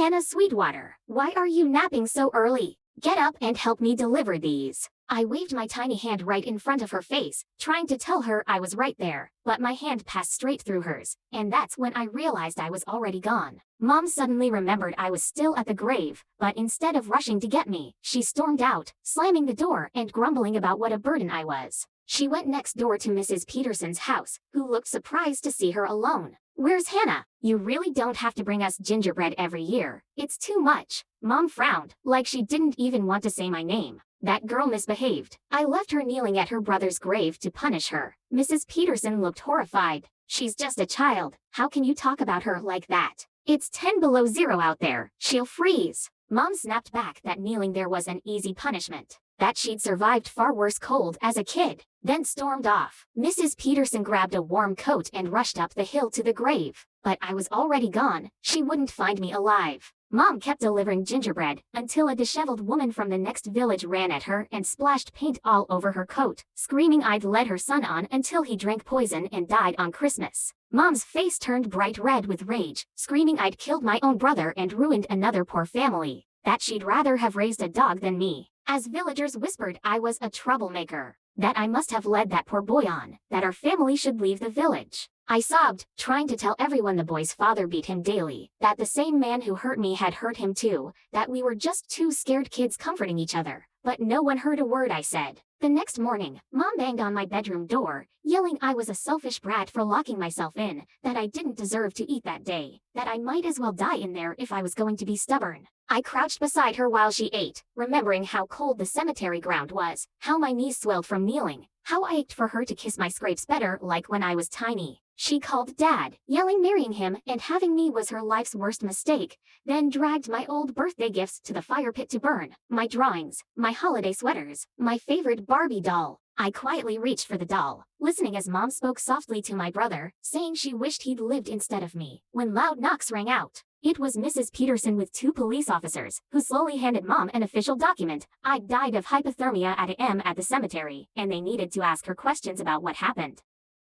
Hannah Sweetwater, why are you napping so early? Get up and help me deliver these. I waved my tiny hand right in front of her face, trying to tell her I was right there, but my hand passed straight through hers, and that's when I realized I was already gone. Mom suddenly remembered I was still at the grave, but instead of rushing to get me, she stormed out, slamming the door and grumbling about what a burden I was. She went next door to Mrs. Peterson's house, who looked surprised to see her alone. Where's Hannah? You really don't have to bring us gingerbread every year. It's too much. Mom frowned, like she didn't even want to say my name. That girl misbehaved. I left her kneeling at her brother's grave to punish her. Mrs. Peterson looked horrified. She's just a child. How can you talk about her like that? It's 10 below zero out there. She'll freeze. Mom snapped back that kneeling there was an easy punishment, that she'd survived far worse cold as a kid, then stormed off. Mrs. Peterson grabbed a warm coat and rushed up the hill to the grave. But I was already gone. She wouldn't find me alive. Mom kept delivering gingerbread until a disheveled woman from the next village ran at her and splashed paint all over her coat, screaming I'd led her son on until he drank poison and died on Christmas. Mom's face turned bright red with rage, screaming I'd killed my own brother and ruined another poor family, that she'd rather have raised a dog than me. As villagers whispered I was a troublemaker, that I must have led that poor boy on, that our family should leave the village. I sobbed, trying to tell everyone the boy's father beat him daily, that the same man who hurt me had hurt him too, that we were just two scared kids comforting each other. But no one heard a word I said. The next morning, Mom banged on my bedroom door, yelling I was a selfish brat for locking myself in, that I didn't deserve to eat that day, that I might as well die in there if I was going to be stubborn. I crouched beside her while she ate, remembering how cold the cemetery ground was, how my knees swelled from kneeling, how I ached for her to kiss my scrapes better like when I was tiny. She called Dad, yelling marrying him and having me was her life's worst mistake, then dragged my old birthday gifts to the fire pit to burn, my drawings, my holiday sweaters, my favorite Barbie doll. I quietly reached for the doll, listening as Mom spoke softly to my brother, saying she wished he'd lived instead of me, when loud knocks rang out. It was Mrs. Peterson with two police officers, who slowly handed Mom an official document. I'd died of hypothermia at the cemetery, and they needed to ask her questions about what happened.